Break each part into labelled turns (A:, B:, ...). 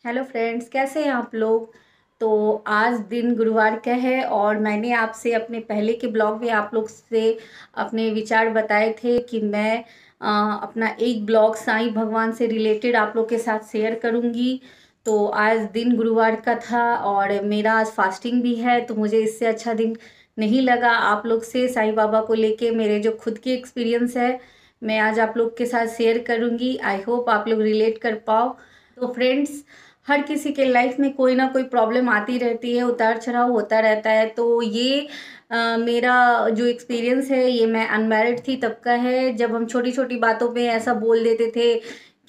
A: Hello friends, कैसे हैं आप लोग। तो आज दिन गुरुवार का है और मैंने आपसे अपने पहले के ब्लॉग में आप लोग से अपने विचार बताए थे कि मैं अपना एक ब्लॉग साईं भगवान से रिलेटेड आप लोग के साथ शेयर करूंगी। तो आज दिन गुरुवार का था और मेरा आज फास्टिंग भी है, तो मुझे इससे अच्छा दिन नहीं लगा आप लोग से साईं बाबा को लेके मेरे जो खुद के एक्सपीरियंस है मैं आज आप लोग के साथ शेयर करूंगी। आई होप आप लोग रिलेट कर पाओ। तो फ्रेंड्स, हर किसी के लाइफ में कोई ना कोई प्रॉब्लम आती रहती है, उतार चढ़ाव होता रहता है। तो ये मेरा जो एक्सपीरियंस है ये मैं अनमैरिड थी तब का है, जब हम छोटी छोटी बातों पे ऐसा बोल देते थे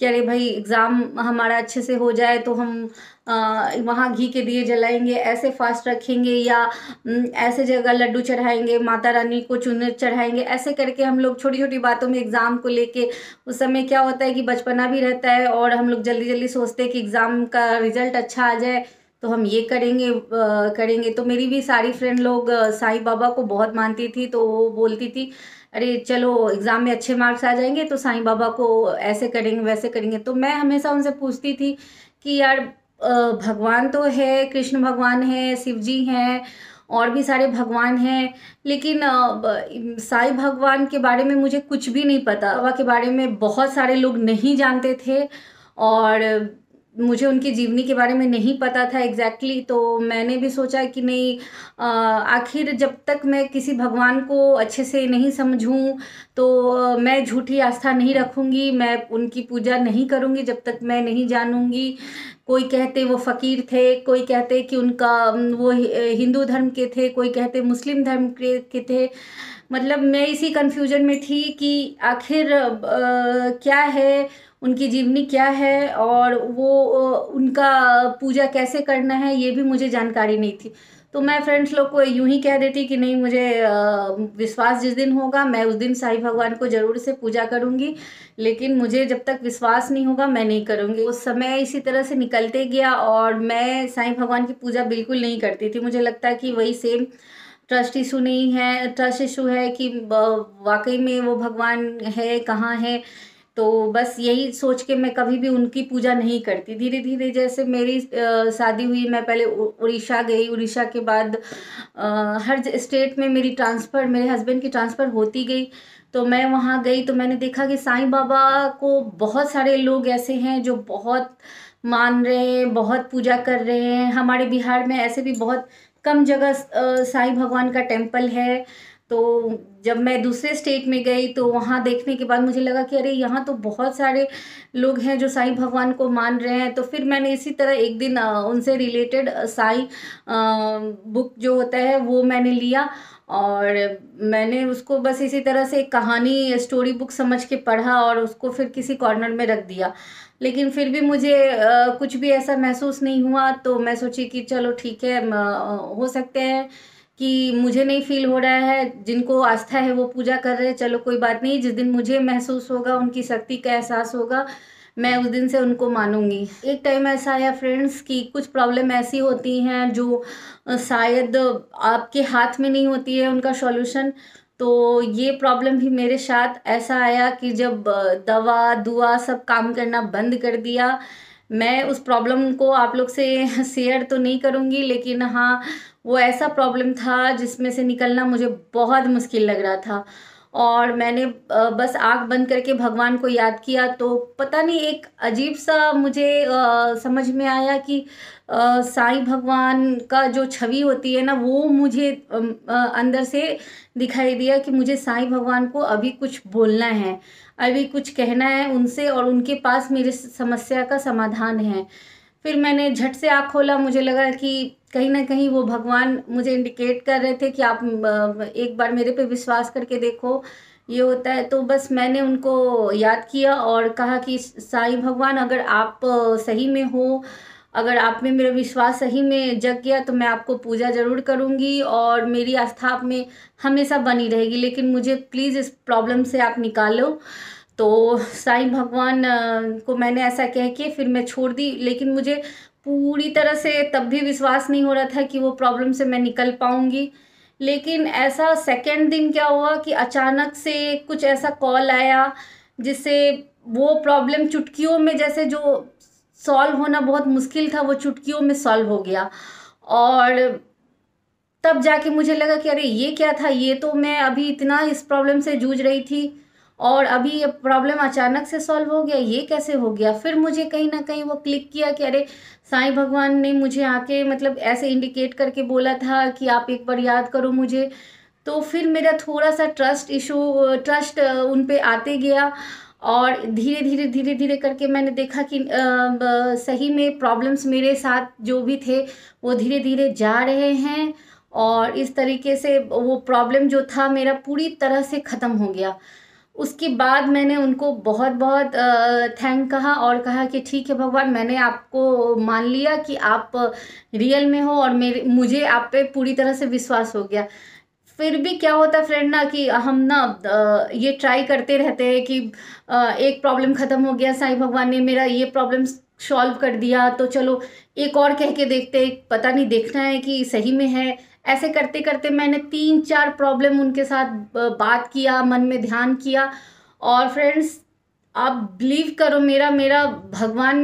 A: कि अरे भाई एग्ज़ाम हमारा अच्छे से हो जाए तो हम वहाँ घी के दिए जलाएंगे, ऐसे फास्ट रखेंगे, या ऐसे जगह लड्डू चढ़ाएंगे, माता रानी को चुनर चढ़ाएंगे, ऐसे करके हम लोग छोटी छोटी बातों में एग्ज़ाम को लेके, उस समय क्या होता है कि बचपना भी रहता है और हम लोग जल्दी जल्दी सोचते हैं कि एग्ज़ाम का रिजल्ट अच्छा आ जाए तो हम ये करेंगे करेंगे। तो मेरी भी सारी फ्रेंड लोग साईं बाबा को बहुत मानती थी, तो वो बोलती थी अरे चलो एग्ज़ाम में अच्छे मार्क्स आ जाएंगे तो साईं बाबा को ऐसे करेंगे वैसे करेंगे। तो मैं हमेशा उनसे पूछती थी कि यार भगवान तो है, कृष्ण भगवान है, शिव जी हैं और भी सारे भगवान हैं, लेकिन साईं भगवान के बारे में मुझे कुछ भी नहीं पता। बाबा के बारे में बहुत सारे लोग नहीं जानते थे और मुझे उनकी जीवनी के बारे में नहीं पता था एग्जैक्टली। तो मैंने भी सोचा कि नहीं, आखिर जब तक मैं किसी भगवान को अच्छे से नहीं समझूं तो मैं झूठी आस्था नहीं रखूंगी, मैं उनकी पूजा नहीं करूंगी जब तक मैं नहीं जानूंगी। कोई कहते वो फ़कीर थे, कोई कहते कि उनका वो हिंदू धर्म के थे, कोई कहते मुस्लिम धर्म के थे। मतलब मैं इसी कन्फ्यूजन में थी कि आखिर क्या है, उनकी जीवनी क्या है और वो उनका पूजा कैसे करना है ये भी मुझे जानकारी नहीं थी। तो मैं फ्रेंड्स लोग को यूं ही कह देती कि नहीं, मुझे विश्वास जिस दिन होगा मैं उस दिन साईं भगवान को ज़रूर से पूजा करूंगी, लेकिन मुझे जब तक विश्वास नहीं होगा मैं नहीं करूंगी। उस समय इसी तरह से निकलते गया और मैं साईं भगवान की पूजा बिल्कुल नहीं करती थी। मुझे लगता है कि वही सेम ट्रस्ट इशू नहीं है, ट्रस्ट इशू है कि वाकई में वो भगवान है, कहाँ है। तो बस यही सोच के मैं कभी भी उनकी पूजा नहीं करती। धीरे धीरे जैसे मेरी शादी हुई, मैं पहले उड़ीसा गई, उड़ीसा के बाद हर स्टेट में मेरी ट्रांसफ़र, मेरे हस्बैंड की ट्रांसफ़र होती गई। तो मैं वहाँ गई तो मैंने देखा कि साईं बाबा को बहुत सारे लोग ऐसे हैं जो बहुत मान रहे हैं, बहुत पूजा कर रहे हैं। हमारे बिहार में ऐसे भी बहुत कम जगह साईं भगवान का टेम्पल है। तो जब मैं दूसरे स्टेट में गई तो वहाँ देखने के बाद मुझे लगा कि अरे यहाँ तो बहुत सारे लोग हैं जो साईं भगवान को मान रहे हैं। तो फिर मैंने इसी तरह एक दिन उनसे रिलेटेड साईं बुक जो होता है वो मैंने लिया और मैंने उसको बस इसी तरह से एक कहानी स्टोरी बुक समझ के पढ़ा और उसको फिर किसी कॉर्नर में रख दिया। लेकिन फिर भी मुझे कुछ भी ऐसा महसूस नहीं हुआ। तो मैं सोची कि चलो ठीक है, हो सकते हैं कि मुझे नहीं फील हो रहा है, जिनको आस्था है वो पूजा कर रहे हैं, चलो कोई बात नहीं, जिस दिन मुझे महसूस होगा, उनकी शक्ति का एहसास होगा, मैं उस दिन से उनको मानूंगी। एक टाइम ऐसा आया फ्रेंड्स कि कुछ प्रॉब्लम ऐसी होती हैं जो शायद आपके हाथ में नहीं होती है उनका सॉल्यूशन। तो ये प्रॉब्लम भी मेरे साथ ऐसा आया कि जब दवा दुआ सब काम करना बंद कर दिया। मैं उस प्रॉब्लम को आप लोग से शेयर तो नहीं करूँगी, लेकिन हाँ, वो ऐसा प्रॉब्लम था जिसमें से निकलना मुझे बहुत मुश्किल लग रहा था। और मैंने बस आँख बंद करके भगवान को याद किया तो पता नहीं एक अजीब सा मुझे समझ में आया कि साईं भगवान का जो छवि होती है ना वो मुझे अंदर से दिखाई दिया कि मुझे साईं भगवान को अभी कुछ बोलना है, अभी कुछ कहना है उनसे और उनके पास मेरी समस्या का समाधान है। फिर मैंने झट से आँख खोला, मुझे लगा कि कहीं ना कहीं वो भगवान मुझे इंडिकेट कर रहे थे कि आप एक बार मेरे पे विश्वास करके देखो, ये होता है। तो बस मैंने उनको याद किया और कहा कि साईं भगवान, अगर आप सही में हो, अगर आप में मेरा विश्वास सही में जग गया तो मैं आपको पूजा ज़रूर करूँगी और मेरी आस्था आप में हमेशा बनी रहेगी, लेकिन मुझे प्लीज़ इस प्रॉब्लम से आप निकालो। तो साईं भगवान को मैंने ऐसा कह के फिर मैं छोड़ दी, लेकिन मुझे पूरी तरह से तब भी विश्वास नहीं हो रहा था कि वो प्रॉब्लम से मैं निकल पाऊँगी। लेकिन ऐसा सेकंड दिन क्या हुआ कि अचानक से कुछ ऐसा कॉल आया जिससे वो प्रॉब्लम चुटकियों में जैसे जो सॉल्व होना बहुत मुश्किल था वो चुटकियों में सॉल्व हो गया। और तब जाके मुझे लगा कि अरे ये क्या था, ये तो मैं अभी इतना इस प्रॉब्लम से जूझ रही थी और अभी ये प्रॉब्लम अचानक से सॉल्व हो गया, ये कैसे हो गया। फिर मुझे कहीं ना कहीं वो क्लिक किया कि अरे साईं भगवान ने मुझे आके मतलब ऐसे इंडिकेट करके बोला था कि आप एक बार याद करो मुझे। तो फिर मेरा थोड़ा सा ट्रस्ट उन पे आते गया और धीरे धीरे करके मैंने देखा कि सही में प्रॉब्लम्स मेरे साथ जो भी थे वो धीरे धीरे जा रहे हैं और इस तरीके से वो प्रॉब्लम जो था मेरा पूरी तरह से ख़त्म हो गया। उसके बाद मैंने उनको बहुत बहुत थैंक कहा और कहा कि ठीक है भगवान, मैंने आपको मान लिया कि आप रियल में हो और मुझे आप पे पूरी तरह से विश्वास हो गया। फिर भी क्या होता फ्रेंड ना कि हम ना ये ट्राई करते रहते हैं कि एक प्रॉब्लम ख़त्म हो गया, साईं भगवान ने मेरा ये प्रॉब्लम सॉल्व कर दिया, तो चलो एक और कह के देखते, पता नहीं देखना है कि सही में है। ऐसे करते करते मैंने 3-4 प्रॉब्लम उनके साथ बात किया, मन में ध्यान किया। और फ्रेंड्स आप बिलीव करो, मेरा मेरा भगवान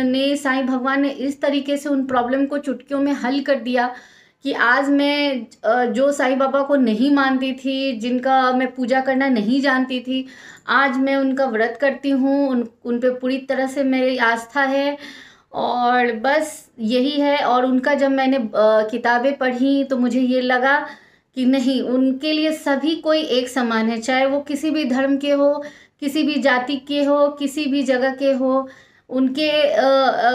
A: ने, साईं भगवान ने इस तरीके से उन प्रॉब्लम को चुटकियों में हल कर दिया कि आज मैं जो साईं बाबा को नहीं मानती थी, जिनका मैं पूजा करना नहीं जानती थी, आज मैं उनका व्रत करती हूँ, उन पे पूरी तरह से मेरी आस्था है। और बस यही है। और उनका जब मैंने किताबें पढ़ी तो मुझे ये लगा कि नहीं, उनके लिए सभी कोई एक समान है, चाहे वो किसी भी धर्म के हो, किसी भी जाति के हो, किसी भी जगह के हो। उनके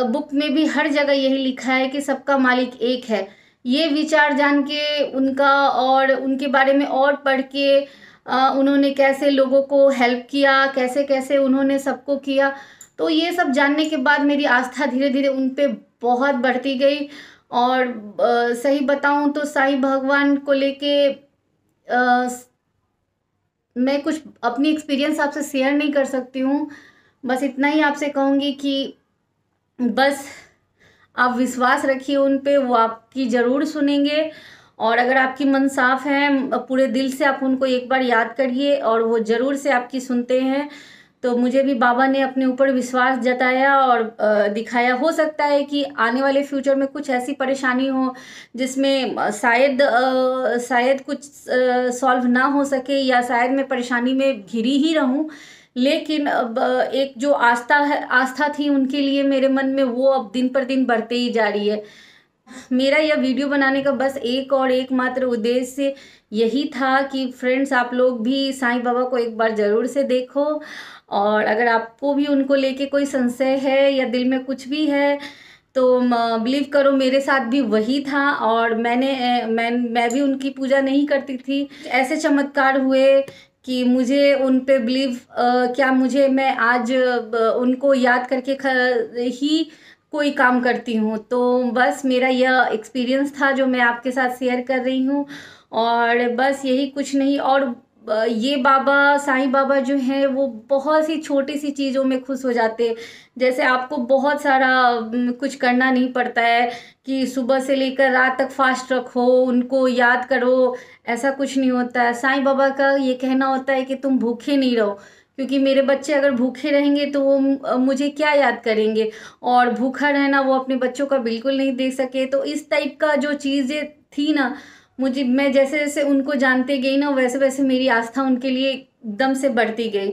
A: बुक में भी हर जगह यही लिखा है कि सबका मालिक एक है। ये विचार जान के उनका और उनके बारे में और पढ़ के उन्होंने कैसे लोगों को हेल्प किया, कैसे कैसे उन्होंने सबको किया, तो ये सब जानने के बाद मेरी आस्था धीरे धीरे उन पे बहुत बढ़ती गई। और सही बताऊं तो साईं भगवान को लेके मैं कुछ अपनी एक्सपीरियंस आपसे शेयर नहीं कर सकती हूँ। बस इतना ही आपसे कहूँगी कि बस आप विश्वास रखिए उन पे, वो आपकी ज़रूर सुनेंगे। और अगर आपकी मन साफ है, पूरे दिल से आप उनको एक बार याद करिए और वो ज़रूर से आपकी सुनते हैं। तो मुझे भी बाबा ने अपने ऊपर विश्वास जताया और दिखाया। हो सकता है कि आने वाले फ्यूचर में कुछ ऐसी परेशानी हो जिसमें शायद कुछ सॉल्व ना हो सके, या शायद मैं परेशानी में घिरी ही रहूं, लेकिन अब एक जो आस्था थी उनके लिए मेरे मन में, वो अब दिन पर दिन बढ़ते ही जा रही है। मेरा यह वीडियो बनाने का बस एक और एकमात्र उद्देश्य यही था कि फ्रेंड्स आप लोग भी साईं बाबा को एक बार ज़रूर से देखो। और अगर आपको भी उनको लेके कोई संशय है या दिल में कुछ भी है तो बिलीव करो मेरे साथ भी वही था। और मैं भी उनकी पूजा नहीं करती थी। ऐसे चमत्कार हुए कि मुझे उन पे बिलीव, क्या मुझे, मैं आज उनको याद करके ही कोई काम करती हूँ। तो बस मेरा यह एक्सपीरियंस था जो मैं आपके साथ शेयर कर रही हूँ। और बस यही, कुछ नहीं। और ये बाबा, साईं बाबा जो हैं वो बहुत सी छोटी सी चीज़ों में खुश हो जाते हैं। जैसे आपको बहुत सारा कुछ करना नहीं पड़ता है कि सुबह से लेकर रात तक फास्ट रखो, उनको याद करो, ऐसा कुछ नहीं होता है। साईं बाबा का ये कहना होता है कि तुम भूखे नहीं रहो, क्योंकि मेरे बच्चे अगर भूखे रहेंगे तो वो मुझे क्या याद करेंगे, और भूखा रहना वो अपने बच्चों का बिल्कुल नहीं देख सके। तो इस टाइप का जो चीज़ें थी ना, मैं जैसे जैसे उनको जानते गई ना, वैसे वैसे मेरी आस्था उनके लिए एकदम से बढ़ती गई।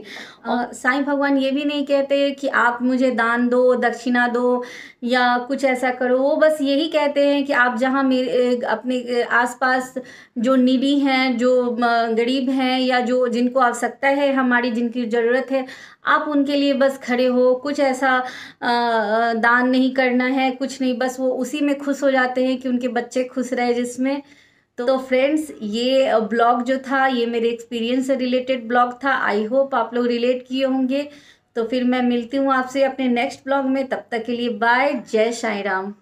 A: और साईं भगवान ये भी नहीं कहते कि आप मुझे दान दो, दक्षिणा दो या कुछ ऐसा करो। वो बस यही कहते हैं कि आप जहाँ मेरे अपने आसपास जो नीडी हैं, जो गरीब हैं, या जो जिनको आवश्यकता है हमारी, जिनकी ज़रूरत है, आप उनके लिए बस खड़े हो। कुछ ऐसा दान नहीं करना है, कुछ नहीं, बस वो उसी में खुश हो जाते हैं कि उनके बच्चे खुश रहे जिसमें। तो फ्रेंड्स ये ब्लॉग जो था ये मेरे एक्सपीरियंस से रिलेटेड ब्लॉग था। आई होप आप लोग रिलेट किए होंगे। तो फिर मैं मिलती हूँ आपसे अपने नेक्स्ट ब्लॉग में। तब तक के लिए बाय। जय साईं राम।